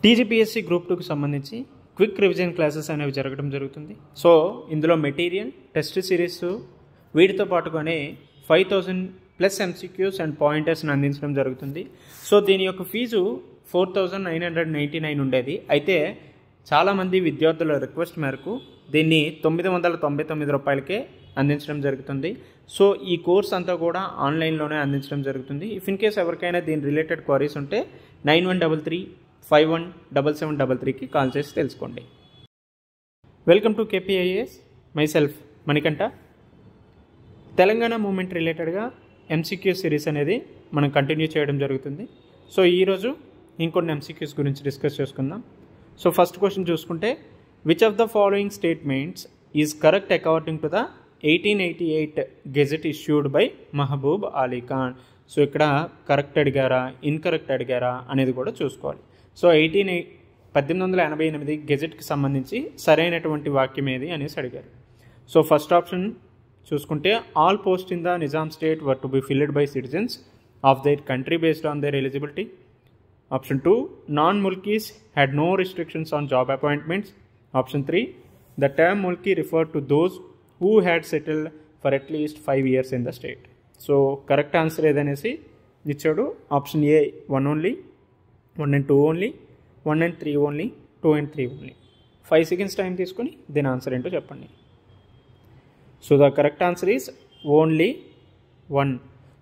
TGPSC group 2కి సంబంధించి quick revision classes అనేవి జరగడం జరుగుతుంది. సో ఇందులో మెటీరియల్, టెస్ట్ సిరీస్, వీటితో పాటుగానే 5000 ప్లస్ ఎంసీక్యూస్ అండ్ పాయింటర్స్ని అందించడం జరుగుతుంది. సో దీని యొక్క ఫీజు 4999 ఉండేది. అయితే చాలామంది విద్యార్థుల రిక్వెస్ట్ మేరకు దీన్ని 999 రూపాయలకే అందించడం జరుగుతుంది. సో ఈ కోర్స్ అంతా కూడా ఆన్లైన్లోనే అందించడం జరుగుతుంది. ఇఫ్ ఇన్ కేస్ ఎవరికైనా దీని రిలేటెడ్ క్వరీస్ ఉంటే 9133517733కి కాల్ చేసి తెలుసుకోండి. Welcome to KPIAS, myself Manikanta. Telangana movement రిలేటెడ్గా ఎంసీక్యూ సిరీస్ అనేది మనం కంటిన్యూ చేయడం జరుగుతుంది. సో ఈరోజు ఇంకొన్ని ఎంసీక్యూస్ గురించి డిస్కస్ చేసుకుందాం. సో ఫస్ట్ క్వశ్చన్ చూసుకుంటే, which of the following statements is correct according to the 1888 gazette issued by Mahbub Ali Khan. So ఇక్కడ కరెక్ట్ అడిగారా, ఇన్కరెక్ట్ అడిగారా అనేది కూడా చూసుకోవాలి. సో 1888 గెజెట్కి సంబంధించి సరైనటువంటి వాక్యం ఏది అనేసి అడిగారు. సో ఫస్ట్ ఆప్షన్ చూసుకుంటే, all post in the Nizam state were to be filled by citizens of their country based on their eligibility. Option 2, non-Mulkis had no restrictions on job appointments. Option 3, the term Mulki referred to those who had settled for at least 5 years in the state. So, correct answer ఏదనేసి ఇచ్చాడు. Option A 1 only, 1 and 2 only, 1 and 3 only, 2 and 3 only. 5 seconds time తీసుకొని దీని answer ఏంటో చెప్పండి. So the correct answer is only 1.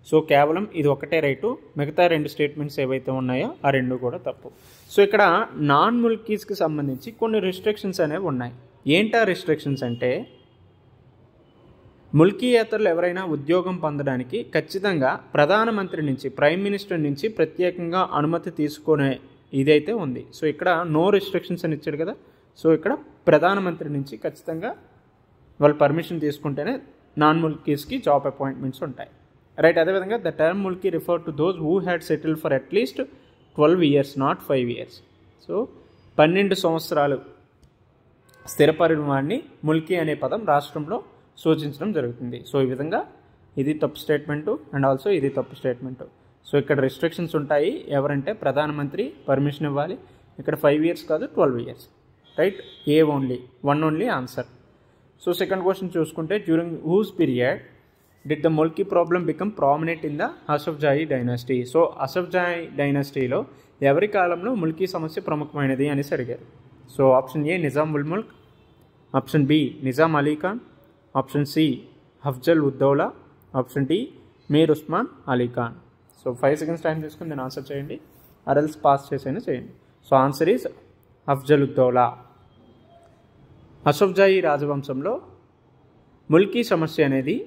So కేవలం ఇది ఒకటే right, మిగతా 2 statements ఏవైతే ఉన్నాయో ఆ 2 కూడా తప్పు. సో ఇక్కడ నాన్ ముల్కీస్కి సంబంధించి కొన్ని రిస్ట్రిక్షన్స్ అనేవి ఉన్నాయి. ఏంటా రిస్ట్రిక్షన్స్ అంటే, ముల్కీయేతరులు ఎవరైనా ఉద్యోగం పొందడానికి ఖచ్చితంగా ప్రధానమంత్రి నుంచి, ప్రైమ్ మినిస్టర్ నుంచి ప్రత్యేకంగా అనుమతి తీసుకునే ఇదైతే ఉంది. సో ఇక్కడ నో రిస్ట్రిక్షన్స్ అని ఇచ్చాడు కదా. సో ఇక్కడ ప్రధానమంత్రి నుంచి ఖచ్చితంగా వాళ్ళు పర్మిషన్ తీసుకుంటేనే నాన్ ముల్కీస్కి జాబ్ అపాయింట్మెంట్స్ ఉంటాయి. రైట్. అదేవిధంగా the term Mulki refer to those who had settled for at least 12 years, not 5 years. So 12 సంవత్సరాలు స్థిరపడిన వాడిని ముల్కీ అనే పదం రాష్ట్రంలో సూచించడం జరుగుతుంది. సో ఈ విధంగా ఇది తప్పు స్టేట్మెంటు అండ్ ఆల్సో ఇది తప్పు స్టేట్మెంటు. సో ఇక్కడ రిస్ట్రిక్షన్స్ ఉంటాయి. ఎవరంటే ప్రధానమంత్రి పర్మిషన్ ఇవ్వాలి. ఇక్కడ 5 years కాదు, 12 years. Right. A only, 1 only answer. So second question చూసుకుంటే, during whose period did the Mulki problem become prominent in the Asafjahi dynasty? So Asafjahi డైనాసిటీలో ఎవరి కాలంలో ముల్కీ సమస్య ప్రముఖమైనది అనేసి అడిగారు. So option A Nizam ul Mulk, option B Nizam Ali Khan, option C Afzal Uddaula, option D Mir Osman Ali Khan. So 5 seconds time తీసుకుని నేను ఆన్సర్ చేయండి, ఆర్ఎల్స్ పాస్ చేసైనా చేయండి. So answer is Afzal Uddaula. Asafjahi రాజవంశంలో ముల్కీ సమస్య అనేది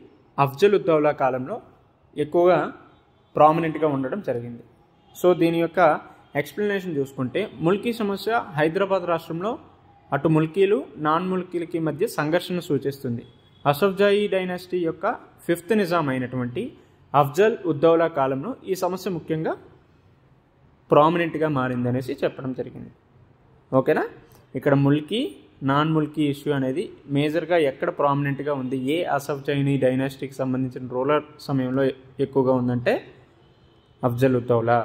అఫ్జల్ ఉద్దౌలా కాలంలో ఎక్కువగా ప్రామినెంట్గా ఉండడం జరిగింది. సో దీని యొక్క ఎక్స్ప్లెనేషన్ చూసుకుంటే, ముల్కీ సమస్య హైదరాబాద్ రాష్ట్రంలో అటు ముల్కీలు, నాన్ ముల్కీలకి మధ్య సంఘర్షణ సూచిస్తుంది. అసఫ్జాయి డైనాసిటీ యొక్క 5th నిజాం అయినటువంటి అఫ్జల్ ఉద్దౌలా కాలంలో ఈ సమస్య ముఖ్యంగా ప్రామినెంట్గా మారింది అనేసి చెప్పడం జరిగింది. ఓకేనా. ఇక్కడ ముల్కీ, నాన్ ముల్కీ ఇష్యూ అనేది మేజర్గా ఎక్కడ ప్రామినెంట్గా ఉంది, ఏ అసఫ్జాయి డైనాసిటీకి సంబంధించిన రూలర్ సమయంలో ఎక్కువగా ఉందంటే అఫ్జల్ ఉద్దౌలా.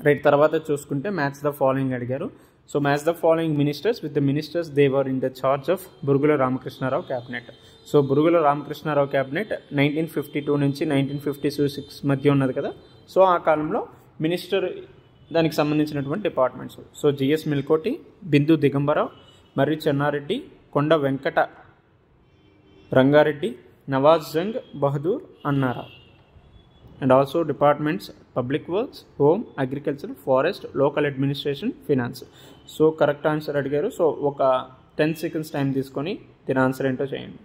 రైట్. తర్వాత చూసుకుంటే మ్యాచ్ ద ఫాలోయింగ్ అడిగారు. So match the following ministers with the ministers they were in the charge of Burugula Ramakrishnarao cabinet. So Burugula Ramakrishnarao cabinet 1952 నుంచి 1956 మధ్య ఉన్నది కదా. సో ఆ కాలంలో మినిస్టర్ దానికి సంబంధించినటువంటి departments. So GS Melkote, Bindu Digambarrao, Marri Chennareddy, Konda Venkata Rangareddy, Nawaz Jung Bahadur Annarao. And also departments public works, home, agriculture, forest, local administration, finance. So correct answer అడిగారు. So ఒక 10 seconds టైం తీసుకొని దీని ఆన్సర్ ఏంటో చేయండి,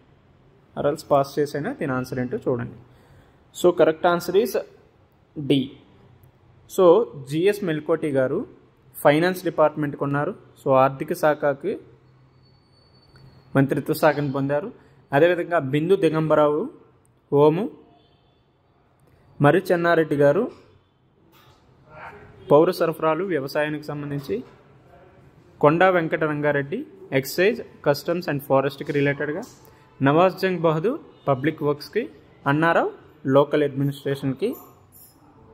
ఆర్ఎల్స్ పాస్ చేసైనా దీని ఆన్సర్ ఏంటో చూడండి. So correct answer is D. So GS Melkote garu finance డిపార్ట్మెంట్కి ఉన్నారు. సో ఆర్థిక శాఖకి మంత్రిత్వ శాఖను పొందారు. అదేవిధంగా బిందు దిగంబరావు హోము, మర్రి చెన్నారెడ్డి గారు పౌర సరఫరాలు, వ్యవసాయానికి సంబంధించి, Konda Venkata Rangareddy excise, customs and ఫారెస్ట్కి రిలేటెడ్గా, నవాజ్ జంగ్ బహదూర్ పబ్లిక్ వర్క్స్కి, అన్నారావు లోకల్ అడ్మినిస్ట్రేషన్కి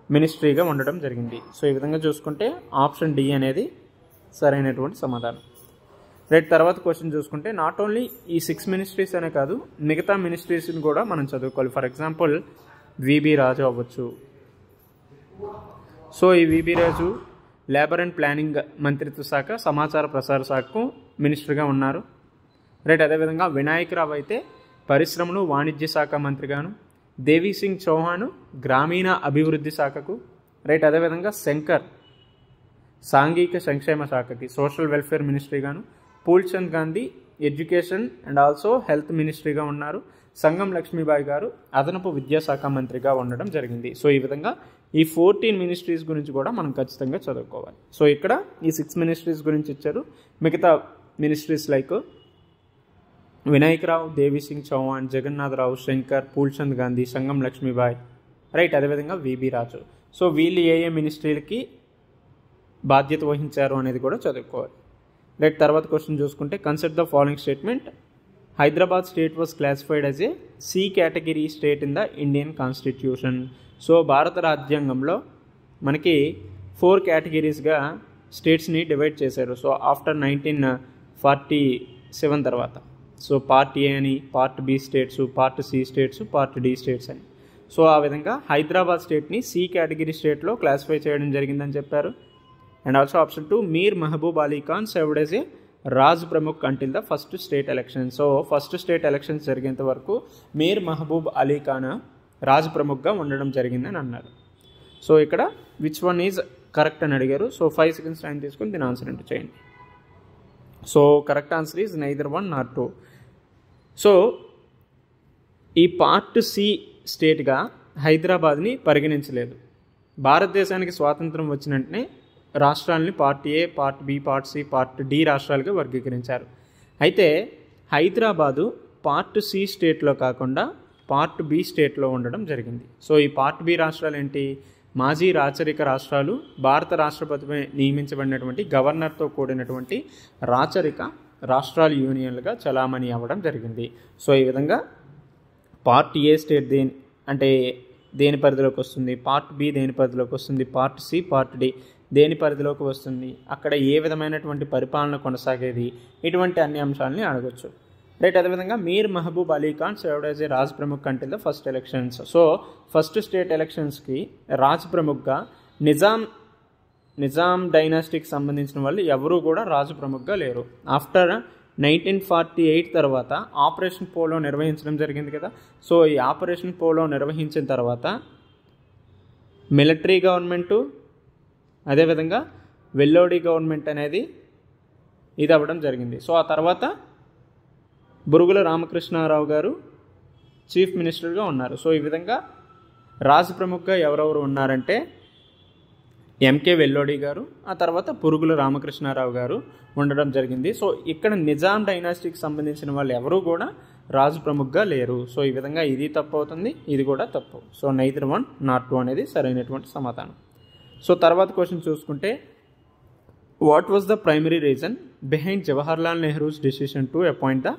మినిస్ట్రీగా ఉండడం జరిగింది. సో ఈ విధంగా చూసుకుంటే ఆప్షన్ డి అనేది సరైనటువంటి సమాధానం. రైట్, తర్వాత క్వశ్చన్ చూసుకుంటే నాట్ ఓన్లీ ఈ 6 మినిస్ట్రీస్ అనే కాదు, మిగతా మినిస్ట్రీస్ని కూడా మనం చదువుకోవాలి. ఫర్ ఎగ్జాంపుల్ విబి రాజు అవ్వచ్చు. సో ఈ VB Raju labour and planning మంత్రిత్వ శాఖ, సమాచార ప్రసార శాఖకు మినిస్టర్గా ఉన్నారు. రైట్, అదేవిధంగా వినాయక్ రావు అయితే పరిశ్రమలు వాణిజ్య శాఖ మంత్రిగాను, దేవీ సింగ్ చౌహాన్ గ్రామీణ అభివృద్ధి శాఖకు, రైట్, అదేవిధంగా శంకర్ సాంఘిక సంక్షేమ శాఖకి సోషల్ వెల్ఫేర్ మినిస్ట్రీగాను, Phoolchand Gandhi education and also health మినిస్ట్రీగా ఉన్నారు. సంగం లక్ష్మీబాయి గారు అదనపు విద్యాశాఖ మంత్రిగా ఉండడం జరిగింది. సో ఈ విధంగా ఈ 14 మినిస్ట్రీస్ గురించి కూడా మనం ఖచ్చితంగా చదువుకోవాలి. సో ఇక్కడ ఈ 6 మినిస్ట్రీస్ గురించి ఇచ్చారు. మిగతా మినిస్ట్రీస్ లైక్ వినాయక్ రావు, దేవీ సింగ్ చౌహాన్, జగన్నాథ్ రావు, శంకర్, పూల్చంద్ గాంధీ, సంగం లక్ష్మీబాయి, రైట్, అదేవిధంగా విబి రాజు. సో వీళ్ళు ఏ మినిస్ట్రీలకి బాధ్యత వహించారు అనేది కూడా చదువుకోవాలి. రైట్, తర్వాత క్వశ్చన్ చూసుకుంటే consider the following statement. Hyderabad state was classified as a C category state in the Indian constitution. So భారత రాజ్యాంగంలో మనకి 4 కేటగిరీస్గా స్టేట్స్ని డివైడ్ చేశారు. సో ఆఫ్టర్ 1947 తర్వాత. సో పార్ట్ ఏ అని, part B states, part C states, part D states అని. So ఆ విధంగా హైదరాబాద్ స్టేట్ని సి కేటగిరీ స్టేట్లో క్లాసిఫై చేయడం జరిగిందని చెప్పారు. And also option 2, Mir Mahbub Ali Khan served as a Raj Pramukh until the first state election. So first state elections జరిగేంత వరకు మీర్ మహబూబ్ అలీ ఖాన్ రాజ్ ప్రముఖ్గా ఉండడం జరిగిందని అన్నారు. సో ఇక్కడ విచ్ వన్ ఈజ్ కరెక్ట్ అని అడిగారు. సో 5 సెకండ్స్ టైం తీసుకొని దీని ఆన్సర్ ఎంటర్ చేయండి. So correct answer is neither 1 Nar 2. So ఈ పార్ట్ సి స్టేట్గా హైదరాబాద్ని పరిగణించలేదు. భారతదేశానికి స్వాతంత్రం వచ్చిన వెంటనే రాష్ట్రాలని part A, part B, part C, part D రాష్ట్రాలుగా వర్గీకరించారు. అయితే హైదరాబాదు పార్ట్ సి స్టేట్లో కాకుండా పార్ట్ బి స్టేట్లో ఉండడం జరిగింది. సో ఈ పార్ట్ బి రాష్ట్రాలు ఏంటి? మాజీ రాచరిక రాష్ట్రాలు, భారత రాష్ట్రపతిపై నియమించబడినటువంటి గవర్నర్తో కూడినటువంటి రాచరిక రాష్ట్రాల యూనియన్లుగా చలామణి అవ్వడం జరిగింది. సో ఈ విధంగా పార్ట్ ఏ స్టేట్ దేని పరిధిలోకి వస్తుంది, పార్ట్ బి దేని పరిధిలోకి వస్తుంది, పార్ట్ సి, పార్ట్ డి దేని పరిధిలోకి వస్తుంది, అక్కడ ఏ విధమైనటువంటి పరిపాలన కొనసాగేది, ఇటువంటి అన్ని అంశాలని అడగొచ్చు. రైట్, అదేవిధంగా Mir Mahbub Ali Khan served as a Raj Pramukh until the first elections. So first state ఎలక్షన్స్కి రాజ్ ప్రముఖ్గా నిజాం డైనాస్టీకి సంబంధించిన వాళ్ళు ఎవరూ కూడా రాజు ప్రముఖ్గా లేరు. ఆఫ్టర్ 1948 తర్వాత ఆపరేషన్ పోలో నిర్వహించడం జరిగింది కదా. సో ఈ ఆపరేషన్ పోలో నిర్వహించిన తర్వాత మిలిటరీ గవర్నమెంటు, అదేవిధంగా వెల్లోడి గవర్నమెంట్ అనేది ఇది అవ్వడం జరిగింది. సో ఆ తర్వాత బురుగుల రామకృష్ణారావు గారు చీఫ్ మినిస్టర్గా ఉన్నారు. సో ఈ విధంగా రాజు ప్రముఖగా ఎవరెవరు ఉన్నారంటే ఎంకే వెల్లోడి గారు, ఆ తర్వాత బురుగుల రామకృష్ణారావు గారు ఉండడం జరిగింది. సో ఇక్కడ నిజాం డైనాసిటీకి సంబంధించిన వాళ్ళు ఎవరూ కూడా రాజు ప్రముఖగా లేరు. సో ఈ విధంగా ఇది తప్పు అవుతుంది, ఇది కూడా తప్పు. సో నైదర్ 1 నాట్ 2 అనేది సరైనటువంటి సమాధానం. సో తర్వాత క్వశ్చన్ చూసుకుంటే what was the primary reason behind Jawaharlal Nehru's decision to appoint the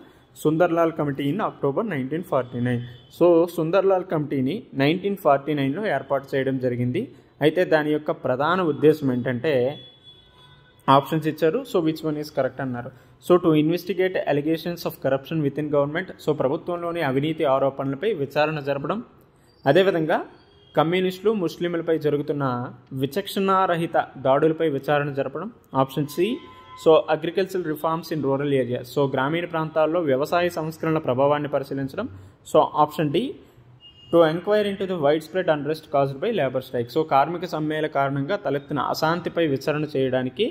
Sunderlal committee in October 1949. So Sunderlal కమిటీని 1949లో ఏర్పాటు చేయడం జరిగింది. అయితే దాని యొక్క ప్రధాన ఉద్దేశం ఏంటంటే ఆప్షన్స్ ఇచ్చారు. So which one is correct అన్నారు. So to investigate allegations of corruption with in government. So ప్రభుత్వంలోని అవినీతి ఆరోపణలపై విచారణ జరపడం, అదేవిధంగా కమ్యూనిస్టులు ముస్లింలపై జరుగుతున్న విచక్షణారహిత దాడులపై విచారణ జరపడం. Option C, so agricultural reforms in rural area. So గ్రామీణ ప్రాంతాల్లో వ్యవసాయ సంస్కరణల ప్రభావాన్ని పరిశీలించడం. So option D, to enquire into the wide spread unrest caused by labour strike. So కార్మిక సమ్మెల కారణంగా తలెత్తిన అశాంతిపై విచారణ చేయడానికి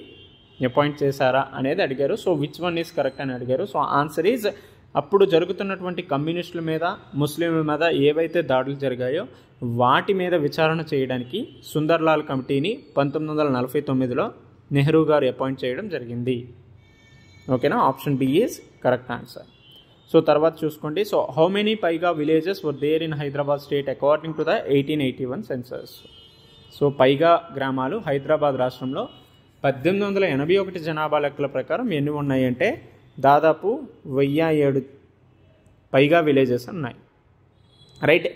అపాయింట్ చేశారా అనేది అడిగారు. So which one is correct అని అడిగారు. సో ఆన్సర్ ఈజ్ అప్పుడు జరుగుతున్నటువంటి కమ్యూనిస్టుల మీద, ముస్లింల మీద ఏవైతే దాడులు జరిగాయో వాటి మీద విచారణ చేయడానికి సుందర్లాల్ కమిటీని 1949లో నెహ్రూ గారు అపాయింట్ చేయడం జరిగింది. ఓకేనా, option B is correct answer. So తర్వాత చూసుకోండి. So how many Paigah villages were there in Hyderabad state according to the 1881 census. So Paigah గ్రామాలు హైదరాబాద్ రాష్ట్రంలో 1881 జనాభా లెక్కల ప్రకారం ఎన్ని ఉన్నాయి అంటే దాదాపు 1007 పైగా విలేజెస్ ఉన్నాయి. రైట్,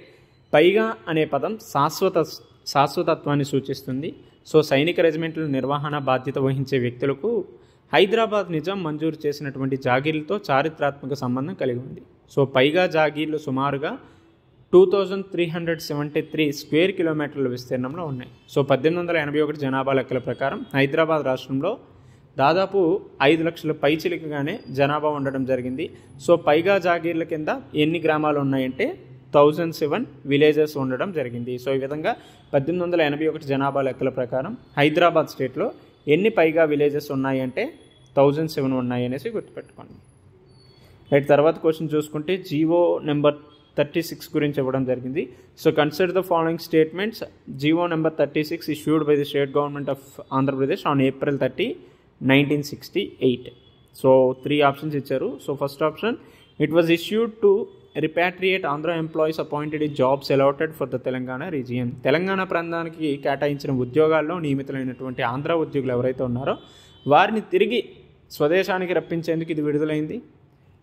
పైగా అనే పదం శాశ్వతత్వాన్ని సూచిస్తుంది. సో సైనిక రెజిమెంట్ల నిర్వహణ బాధ్యత వహించే వ్యక్తులకు హైదరాబాద్ నిజాం మంజూరు చేసినటువంటి జాగీర్లతో చారిత్రాత్మక సంబంధం కలిగి ఉంది. సో పైగా జాగీర్లు సుమారుగా 2373 స్క్వేర్ కిలోమీటర్ల విస్తీర్ణంలో ఉన్నాయి. సో 1881 జనాభా లెక్కల ప్రకారం హైదరాబాద్ రాష్ట్రంలో దాదాపు 5 లక్షల పైచిలికగానే జనాభా ఉండడం జరిగింది. సో పైగా జాగీర్ల కింద ఎన్ని గ్రామాలు ఉన్నాయంటే 1007 విలేజెస్ ఉండడం జరిగింది. సో ఈ విధంగా 1881 జనాభా లెక్కల ప్రకారం హైదరాబాద్ స్టేట్లో ఎన్ని పైగా విలేజెస్ ఉన్నాయి అంటే 1007 ఉన్నాయి అనేసి గుర్తుపెట్టుకోండి. రైట్, తర్వాత క్వశ్చన్ చూసుకుంటే జీవో నెంబర్ 36 గురించి ఇవ్వడం జరిగింది. So consider the following statements. G O number 36 issued by the state government of Andhra Pradesh on April 30, 1968. So 3 options ఇచ్చారు. So first option, it was issued to repatriate Andhra employees appointed in jobs allotted for the Telangana region. Telangana ప్రాంతానికి కేటాయించిన ఉద్యోగాల్లో నియమితులైనటువంటి ఆంధ్ర ఉద్యోగులు ఎవరైతే ఉన్నారో వారిని తిరిగి స్వదేశానికి రప్పించేందుకు ఇది విడుదలైంది.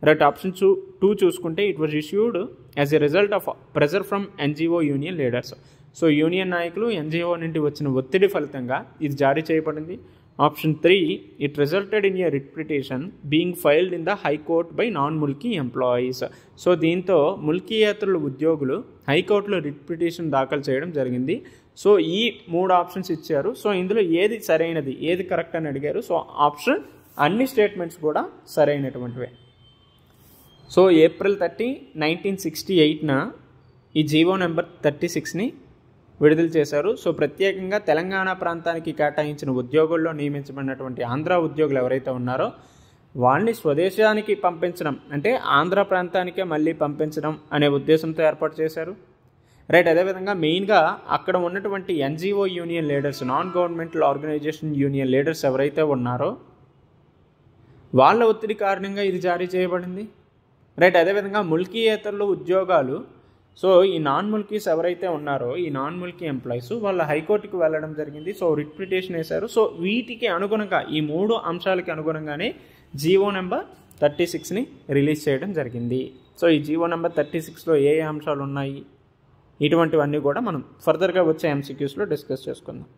రైట్, ఆప్షన్ 2 చూసుకుంటే it was issued as a result of pressure from NGO union leaders. So union నాయకులు ఎన్జిఓ నుండి వచ్చిన ఒత్తిడి ఫలితంగా ఇది జారీ చేయబడింది. Option 3, it resulted in a writ petition being filed in the high court by non Mulki employees. So దీంతో ముల్కీయేతరుల ఉద్యోగులు హైకోర్టులో రిట్ పిటిషన్ దాఖలు చేయడం జరిగింది. సో ఈ 3 ఆప్షన్స్ ఇచ్చారు. సో ఇందులో ఏది సరైనది, ఏది కరెక్ట్ అని అడిగారు. సో ఆప్షన్ అన్ని స్టేట్మెంట్స్ కూడా సరైనటువంటివే. సో April 30, 1968న ఈ జీవో నెంబర్ 36ని విడుదల చేశారు. సో ప్రత్యేకంగా తెలంగాణ ప్రాంతానికి కేటాయించిన ఉద్యోగుల్లో నియమించబడినటువంటి ఆంధ్ర ఉద్యోగులు ఎవరైతే ఉన్నారో వాళ్ళని స్వదేశానికి పంపించడం, అంటే ఆంధ్ర ప్రాంతానికే మళ్ళీ పంపించడం అనే ఉద్దేశంతో ఏర్పాటు చేశారు. రైట్, అదేవిధంగా మెయిన్గా అక్కడ ఉన్నటువంటి NGO union leaders, non governmental organisation union leaders ఎవరైతే ఉన్నారో వాళ్ళ ఒత్తిడి కారణంగా ఇది జారీ చేయబడింది. రైట్, అదేవిధంగా ముల్కీయేతరుల ఉద్యోగాలు, సో ఈ నాన్ ముల్కీస్ ఎవరైతే ఉన్నారో ఈ నాన్ ముల్కీ ఎంప్లాయీస్ వాళ్ళ హైకోర్టుకి వెళ్ళడం జరిగింది. సో రిట్ పిటిషన్ వేశారు. సో వీటికి అనుగుణంగా ఈ 3 అంశాలకి అనుగుణంగానే జీవో నెంబర్ 36ని రిలీజ్ చేయడం జరిగింది. సో ఈ జీవో నెంబర్ 36లో ఏ అంశాలు ఉన్నాయి, ఇటువంటివన్నీ కూడా మనం ఫర్దర్గా వచ్చే ఎంసీక్యూస్లో డిస్కస్ చేసుకుందాం.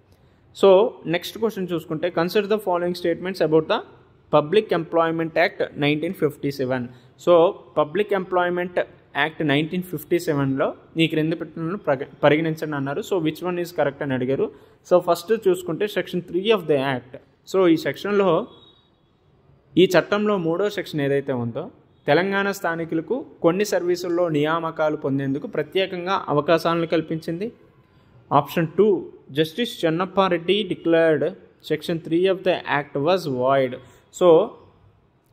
సో నెక్స్ట్ క్వశ్చన్ చూసుకుంటే, consider the following statements about the public employment act 1957. So public employment act 1957లో ఈ క్రింది పెట్టినను పరిగణించండి అన్నారు. So which one is correct అని అడిగారు. సో ఫస్ట్ చూసుకుంటే section 3 of the act. So ఈ సెక్షన్లో, ఈ చట్టంలో 3వ సెక్షన్ ఏదైతే ఉందో తెలంగాణ స్థానికులకు కొన్ని సర్వీసుల్లో నియామకాలు పొందేందుకు ప్రత్యేకంగా అవకాశాలను కల్పించింది. Option 2, justice Chennappareddy declared section 3 of the act was void. So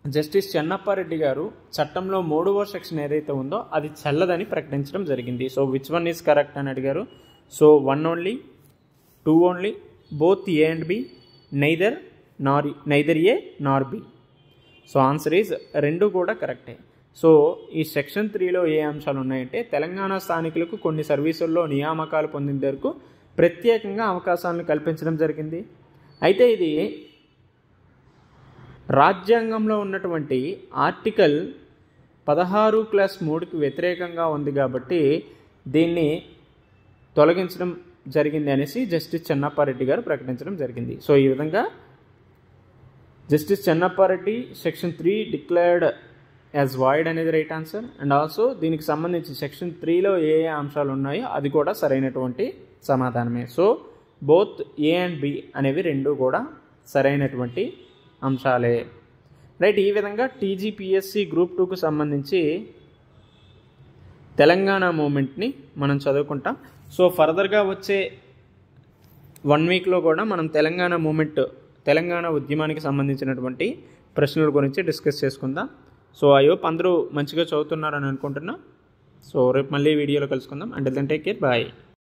justice Chennappareddy garu చట్టంలో 3వ సెక్షన్ ఏదైతే ఉందో అది చెల్లదని ప్రకటించడం జరిగింది. So which one is correct అని అడిగారు. So 1 only, 2 only, both A and B, neither A nor B. So answer is 2 కూడా కరెక్టే. సో ఈ సెక్షన్ 3లో ఏ అంశాలు ఉన్నాయంటే తెలంగాణ స్థానికులకు కొన్ని సర్వీసుల్లో నియామకాలు పొందేందుకు ప్రత్యేకంగా అవకాశాలను కల్పించడం జరిగింది. అయితే ఇది రాజ్యాంగంలో ఉన్నటువంటి ఆర్టికల్ 16+3కి వ్యతిరేకంగా ఉంది కాబట్టి దీన్ని తొలగించడం జరిగింది అనేసి జస్టిస్ చెన్నప్పారెడ్డి గారు ప్రకటించడం జరిగింది. సో ఈ విధంగా justice Chennappareddy section 3 declared as void అనేది రైట్ ఆన్సర్. అండ్ ఆల్సో దీనికి సంబంధించి సెక్షన్ 3లో ఏ అంశాలు ఉన్నాయో అది కూడా సరైనటువంటి సమాధానమే. So both A and B అనేవి 2 కూడా సరైనటువంటి అంశాలే. రైట్, ఈ విధంగా టీజీపీఎస్సీ గ్రూప్ 2కు సంబంధించి తెలంగాణ మూమెంట్ని మనం చదువుకుంటాం. సో ఫర్దర్గా వచ్చే 1 వీక్లో కూడా మనం తెలంగాణ మూమెంట్, తెలంగాణ ఉద్యమానికి సంబంధించినటువంటి ప్రశ్నల గురించి డిస్కస్ చేసుకుందాం. సో ఐ హోప్ అందరూ మంచిగా చదువుతున్నారని అనుకుంటున్నా. సో రేపు మళ్ళీ వీడియోలో కలుసుకుందాం. Until then take care, bye.